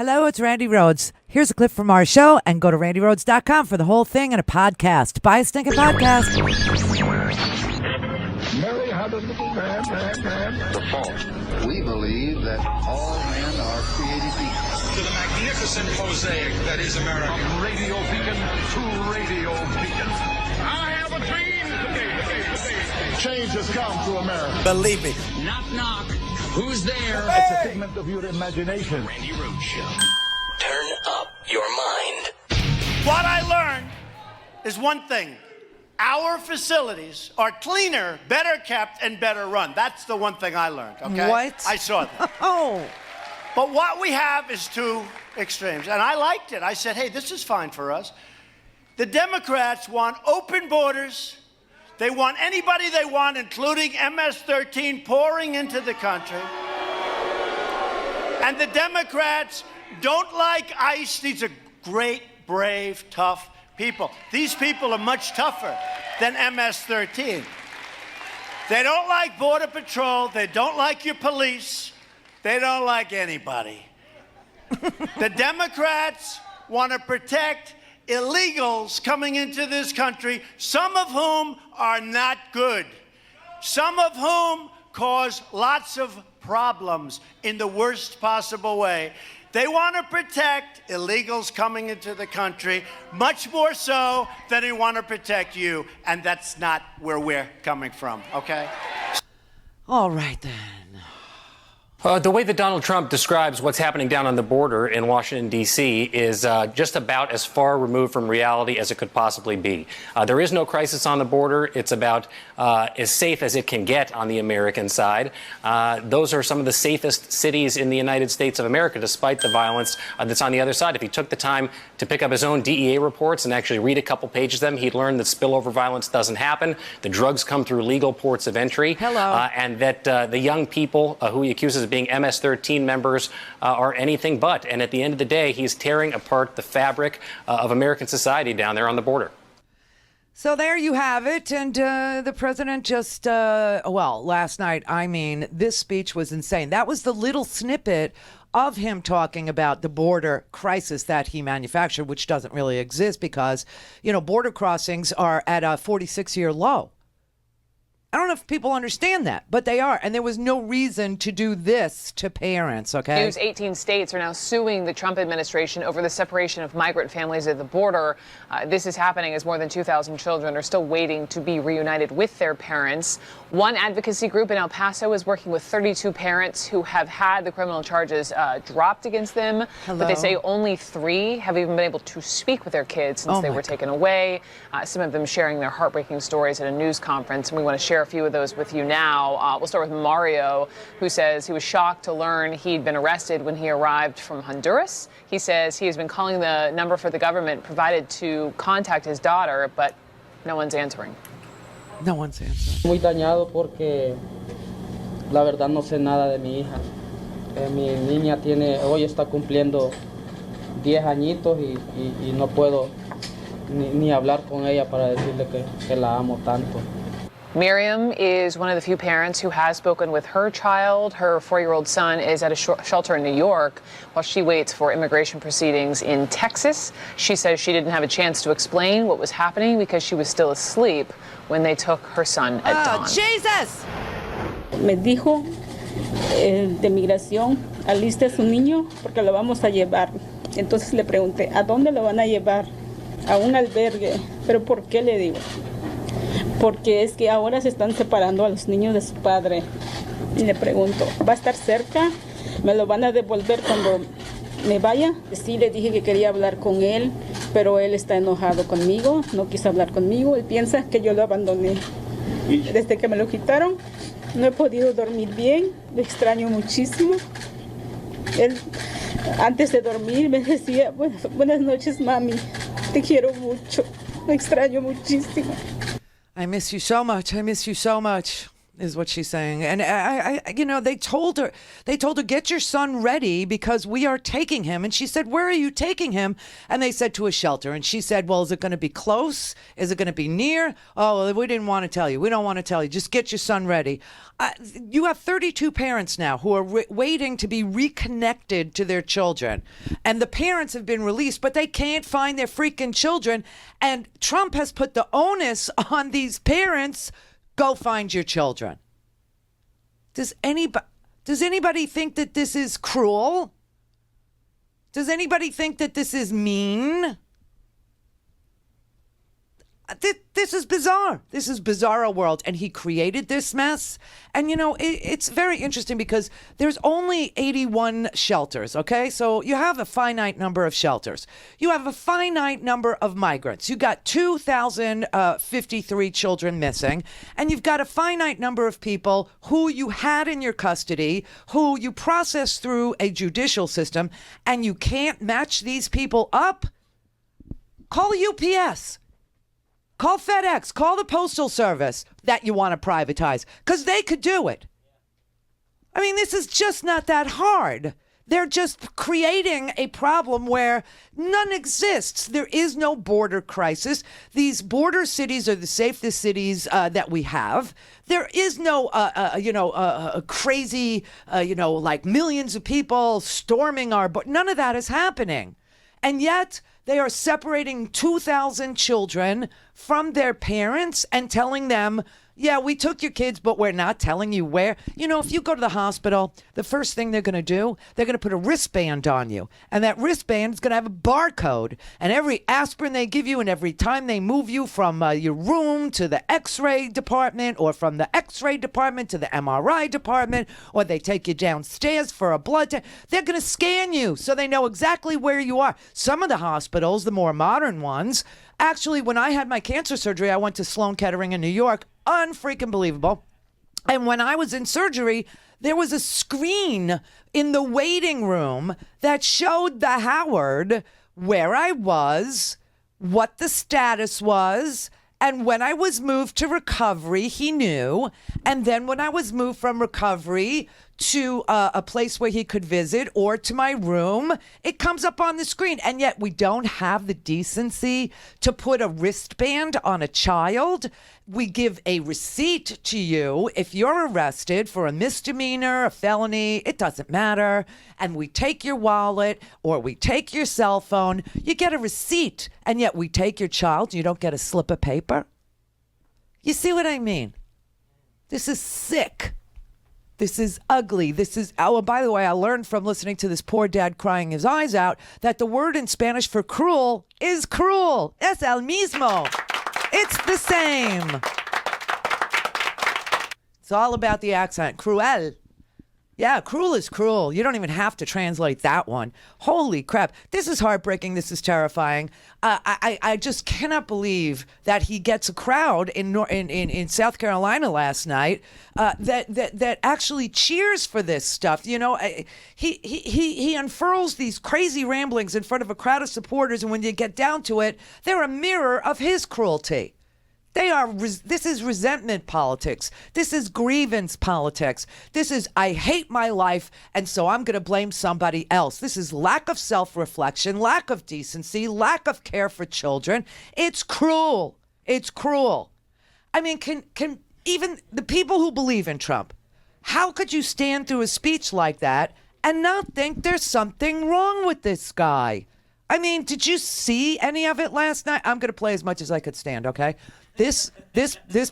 Hello, it's Randi Rhodes. Here's a clip from our show, and go to randyrhodes.com for the whole thing and a podcast. Buy a stinking podcast. Mary had a little man. The fault. We believe that all men are created equal. To the magnificent mosaic that is America. From radio beacon to radio beacon. I have a dream today. Change has come to America. Believe me. Knock, knock. Who's there? It's a figment of your imagination. Randi Rhodes Show. Turn up your mind. What I learned is one thing. Our facilities are cleaner, better kept, and better run. That's the one thing I learned, okay? What? I saw that. Oh. But what we have is two extremes, and I liked it. I said, hey, this is fine for us. The Democrats want open borders. They want anybody they want, including MS-13, pouring into the country. And the Democrats don't like ICE. These are great, brave, tough people. These people are much tougher than MS-13. They don't like Border Patrol. They don't like your police. They don't like anybody. The Democrats want to protect illegals coming into this country, some of whom are not good, some of whom cause lots of problems in the worst possible way. They want to protect illegals coming into the country much more so than they want to protect you, and that's not where we're coming from, okay? All right, then. The way that Donald Trump describes what's happening down on the border in Washington, D.C. is just about as far removed from reality as it could possibly be. There is no crisis on the border. It's about as safe as it can get on the American side. Those are some of the safest cities in the United States of America, despite the violence that's on the other side. If he took the time to pick up his own DEA reports and actually read a couple pages of them, he'd learn that spillover violence doesn't happen. The drugs come through legal ports of entry. And that the young people who he accuses of being MS-13 members are anything but. And at the end of the day, he's tearing apart the fabric of American society down there on the border. So there you have it. And the president just, last night, this speech was insane. That was the little snippet of him talking about the border crisis that he manufactured, which doesn't really exist because, border crossings are at a 46-year low. I don't know if people understand that, but they are. And there was no reason to do this to parents, okay? News 18 states are now suing the Trump administration over the separation of migrant families at the border. This is happening as more than 2,000 children are still waiting to be reunited with their parents. One advocacy group in El Paso is working with 32 parents who have had the criminal charges dropped against them. But they say only 3 have even been able to speak with their kids since they were taken away. Some of them sharing their heartbreaking stories at a news conference. And we want to share a few of those with you now. We'll start with Mario, who says he was shocked to learn he'd been arrested when he arrived from Honduras. He says he has been calling the number for the government provided to contact his daughter, but no one's answering. No one's answering. Muy dañado porque la verdad no sé nada de mi hija. Mi niña hoy está cumpliendo 10 añitos y no puedo ni hablar con ella para decirle que la amo tanto. Miriam is one of the few parents who has spoken with her child. Her 4-year-old son is at a shelter in New York while she waits for immigration proceedings in Texas. She says she didn't have a chance to explain what was happening because she was still asleep when they took her son at dawn. Jesus! Me dijo de migración, aliste a su niño porque lo vamos a llevar. Entonces le pregunté, ¿a dónde lo van a llevar? A un albergue. ¿Pero por qué? Le digo. Porque es que ahora se están separando a los niños de su padre. Y le pregunto, ¿va a estar cerca? ¿Me lo van a devolver cuando me vaya? Sí, le dije que quería hablar con él, pero él está enojado conmigo, no quiso hablar conmigo. Él piensa que yo lo abandoné. Desde que me lo quitaron, no he podido dormir bien, lo extraño muchísimo. Él, antes de dormir, me decía, buenas noches, mami, te quiero mucho, lo extraño muchísimo. I miss you so much. I miss you so much. is what she's saying. And they told her, get your son ready because we are taking him. And she said, where are you taking him? And they said, to a shelter. And she said, well, is it going to be close? Is it going to be near? Oh, we didn't want to tell you. We don't want to tell you. Just get your son ready. You have 32 parents now who are waiting to be reconnected to their children. And the parents have been released, but they can't find their freaking children. And Trump has put the onus on these parents. Go find your children. Does anybody think that this is cruel? Does anybody think that this is mean? This is bizarre. This is bizarro world. And he created this mess. And, it's very interesting because there's only 81 shelters, okay? So you have a finite number of shelters. You have a finite number of migrants. You got 2,053 children missing. And you've got a finite number of people who you had in your custody, who you processed through a judicial system, and you can't match these people up. Call UPS. Call FedEx, call the Postal Service that you want to privatize, because they could do it. I mean, this is just not that hard. They're just creating a problem where none exists. There is no border crisis. These border cities are the safest cities that we have. There is no, crazy, like millions of people storming our border. None of that is happening. And yet they are separating 2,000 children from their parents and telling them, yeah, we took your kids, but we're not telling you where. If you go to the hospital, the first thing they're going to do, they're going to put a wristband on you. And that wristband is going to have a barcode. And every aspirin they give you and every time they move you from your room to the x-ray department or from the x-ray department to the MRI department, or they take you downstairs for a blood test, they're going to scan you so they know exactly where you are. Some of the hospitals, the more modern ones, actually, when I had my cancer surgery, I went to Sloan Kettering in New York. Unfreaking believable. And when I was in surgery, there was a screen in the waiting room that showed the Howard where I was, what the status was, and when I was moved to recovery, he knew. And then when I was moved from recovery to a place where he could visit or to my room, it comes up on the screen. And yet we don't have the decency to put a wristband on a child. We give a receipt to you if you're arrested for a misdemeanor, a felony, it doesn't matter. And we take your wallet or we take your cell phone. You get a receipt, and yet we take your child. You don't get a slip of paper. You see what I mean? This is sick. This is ugly. This is, oh, by the way, I learned from listening to this poor dad crying his eyes out that the word in Spanish for cruel is cruel. Es el mismo. It's the same. It's all about the accent. Cruel. Yeah, cruel is cruel. You don't even have to translate that one. Holy crap. This is heartbreaking. This is terrifying. I just cannot believe that he gets a crowd in South Carolina last night that actually cheers for this stuff. He unfurls these crazy ramblings in front of a crowd of supporters, and when you get down to it, they're a mirror of his cruelty. This is resentment politics. This is grievance politics. This is, I hate my life, and so I'm going to blame somebody else. This is lack of self-reflection, lack of decency, lack of care for children. It's cruel. It's cruel. I mean, can even the people who believe in Trump, how could you stand through a speech like that and not think there's something wrong with this guy? I mean, did you see any of it last night? I'm going to play as much as I could stand, okay? This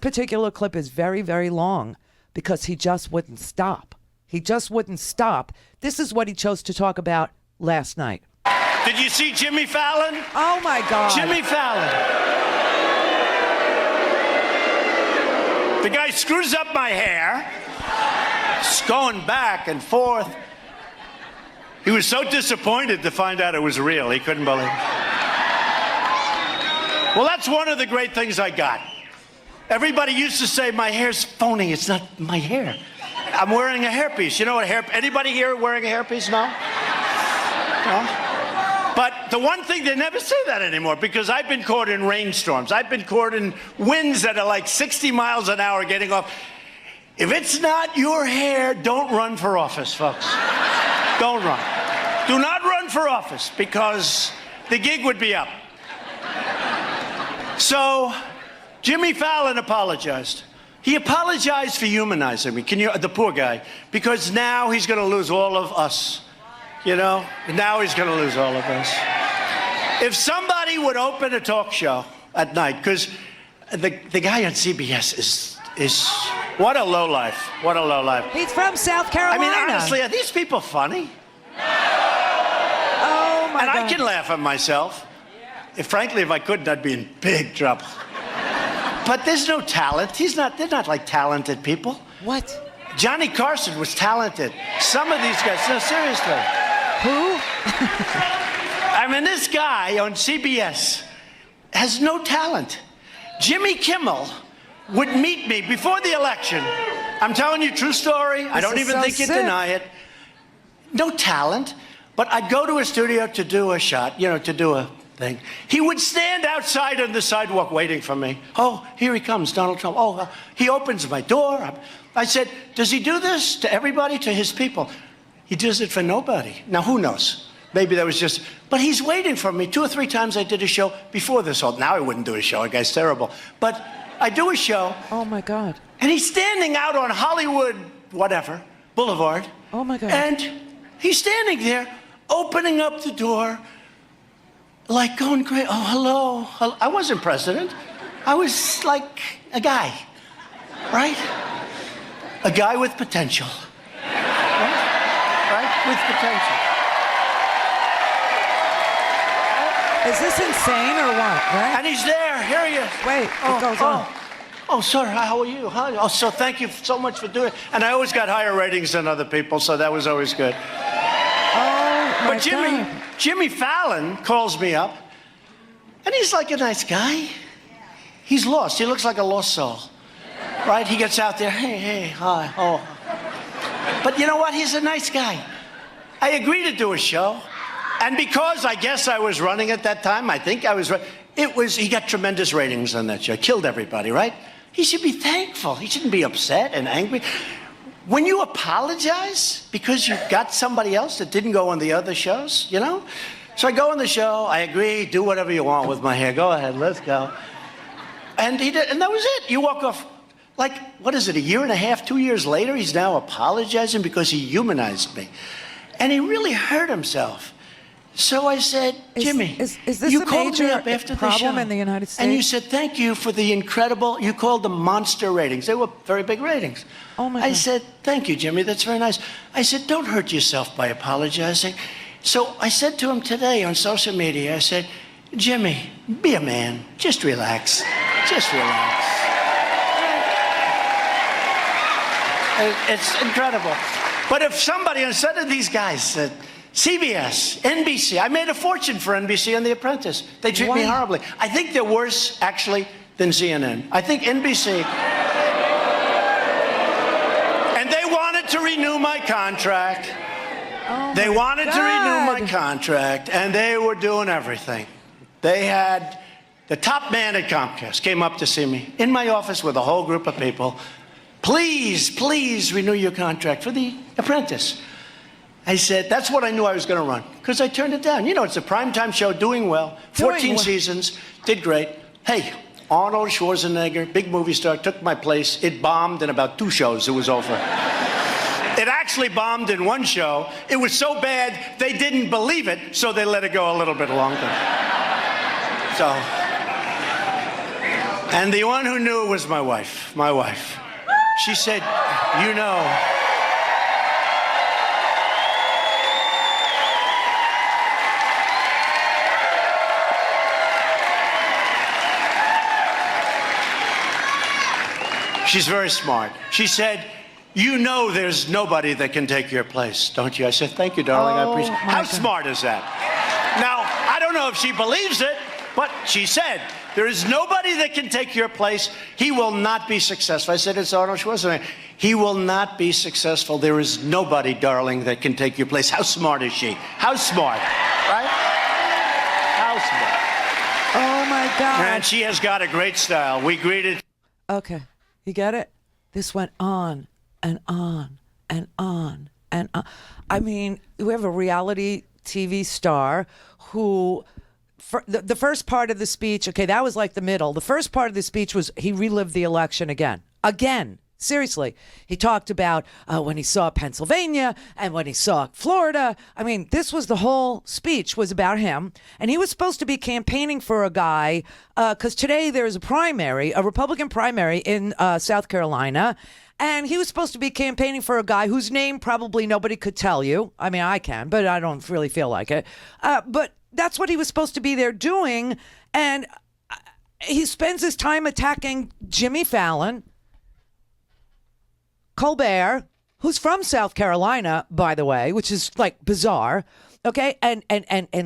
particular clip is very, very long because he just wouldn't stop. He just wouldn't stop. This is what he chose to talk about last night. Did you see Jimmy Fallon? Oh, my God. Jimmy Fallon. The guy screws up my hair. It's going back and forth. He was so disappointed to find out it was real. He couldn't believe it. Well, that's one of the great things I got. Everybody used to say my hair's phony. It's not my hair. I'm wearing a hairpiece. You know what anybody here wearing a hairpiece? No? No? But the one thing, they never say that anymore because I've been caught in rainstorms. I've been caught in winds that are like 60 miles an hour getting off. If it's not your hair, don't run for office, folks. Don't run. Do not run for office because the gig would be up. So Jimmy Fallon apologized. He apologized for humanizing me, the poor guy, because now he's going to lose all of us. You know, now he's going to lose all of us. If somebody would open a talk show at night, because the guy on CBS is what a lowlife. What a lowlife. He's from South Carolina. I mean, honestly, are these people funny? Oh, my God. And I can laugh at myself. Frankly, if I couldn't, I'd be in big trouble. But there's no talent. They're not like talented people. What? Johnny Carson was talented. Some of these guys, no, seriously. Who? I mean, this guy on CBS has no talent. Jimmy Kimmel would meet me before the election. I'm telling you, true story. I don't even think you'd deny it. No talent, but I'd go to a studio to do a shot, to do a thing. He would stand outside on the sidewalk waiting for me. Oh, here he comes, Donald Trump. Oh, he opens my door. I said, does he do this to everybody, to his people? He does it for nobody. Now, who knows? Maybe that was just, but he's waiting for me. 2 or 3 times I did a show before this whole, now I wouldn't do a show, that guy's terrible. But I do a show. Oh, my God. And he's standing out on Hollywood, whatever, Boulevard. Oh, my God. And he's standing there, opening up the door, like going crazy. Oh, hello. I wasn't president. I was like a guy, right? A guy with potential. Right? With potential. Is this insane or what, right? And he's there. Here he is. Wait, it goes on. Oh, sir, how are you? Oh, so thank you so much for doing it. And I always got higher ratings than other people, so that was always good. Oh, my But God. Jimmy Fallon calls me up, and he's like a nice guy. He's lost. He looks like a lost soul, right? He gets out there, hey, hi, oh. But you know what? He's a nice guy. I agreed to do a show, and because I guess I was running at that time, I think I was running, he got tremendous ratings on that show. Killed everybody, right? He should be thankful. He shouldn't be upset and angry. When you apologize because you got somebody else that didn't go on the other shows, So I go on the show, I agree, do whatever you want with my hair. Go ahead, let's go. And he did, and that was it. You walk off, like, what is it, 1.5 years, 2 years later, he's now apologizing because he humanized me. And he really hurt himself. So I said, Jimmy, is this you a called me major up after the show. problem in the United States? And you said, thank you for the incredible, you called them monster ratings. They were very big ratings. Oh, my I God. said, thank you, Jimmy, that's very nice. I said, don't hurt yourself by apologizing. So I said to him today on social media, I said, Jimmy, be a man. Just relax. Just relax. It's incredible. But if somebody, instead of these guys said, CBS, NBC, I made a fortune for NBC on The Apprentice. They treat me horribly. I think they're worse, actually, than CNN. I think NBC... And they wanted to renew my contract. They wanted to renew my contract, and they were doing everything. They had... The top man at Comcast came up to see me in my office with a whole group of people. Please, please renew your contract for The Apprentice. I said, that's what I knew I was going to run, because I turned it down. It's a primetime show, doing well, 14 seasons, did great. Hey, Arnold Schwarzenegger, big movie star, took my place. It bombed in about 2 shows. It was over. It actually bombed in 1 show. It was so bad, they didn't believe it, so they let it go a little bit longer. So, and the one who knew was my wife. My wife. She said, She's very smart. She said, there's nobody that can take your place, don't you? I said, thank you, darling. I appreciate it. How smart is that? Now, I don't know if she believes it, but she said, there is nobody that can take your place. He will not be successful. I said, it's Arnold Schwarzenegger. He will not be successful. There is nobody, darling, that can take your place. How smart is she? How smart, right? How smart. Oh, my God. And she has got a great style. We greeted... Okay. You get it? This went on and on and on and on. I mean, we have a reality TV star who, the first part of the speech, okay, that was like the middle. The first part of the speech was he relived the election again. Seriously. He talked about when he saw Pennsylvania and when he saw Florida. I mean, this was the whole speech was about him. And he was supposed to be campaigning for a guy because today there's a Republican primary in South Carolina. And he was supposed to be campaigning for a guy whose name probably nobody could tell you. I mean, I can, but I don't really feel like it. But that's what he was supposed to be there doing. And he spends his time attacking Jimmy Fallon, Colbert, who's from South Carolina, by the way, which is like bizarre, okay, and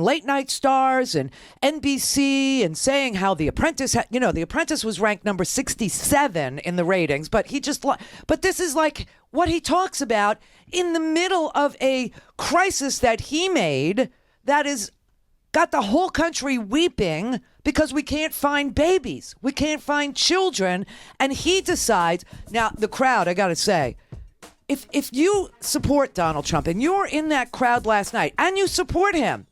late night stars and NBC, and saying how The Apprentice, The Apprentice was ranked number 67 in the ratings, but but this is like what he talks about in the middle of a crisis that he made that is got the whole country weeping because we can't find babies. We can't find children. And he decides, now the crowd, I got to say, if you support Donald Trump and you're in that crowd last night and you support him,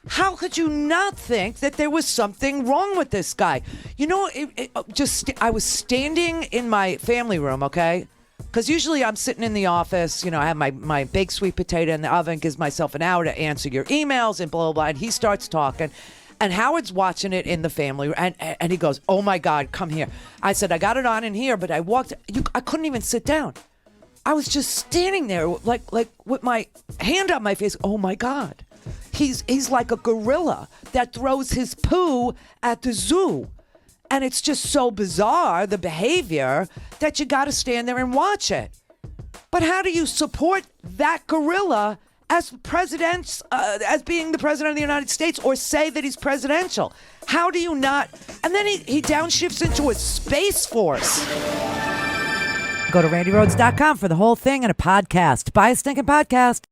how could you not think that there was something wrong with this guy? I was standing in my family room, okay? Because usually I'm sitting in the office, I have my baked sweet potato in the oven, gives myself an hour to answer your emails and blah, blah, blah. And he starts talking. And Howard's watching it in the family. And he goes, oh, my God, come here. I said, I got it on in here, but I couldn't even sit down. I was just standing there like with my hand on my face. Oh, my God. He's like a gorilla that throws his poo at the zoo. And it's just so bizarre, the behavior, that you got to stand there and watch it. But how do you support that gorilla as being the president of the United States, or say that he's presidential? How do you not? And then he downshifts into a space force. Go to RandiRhodes.com for the whole thing and a podcast. Buy a stinking podcast.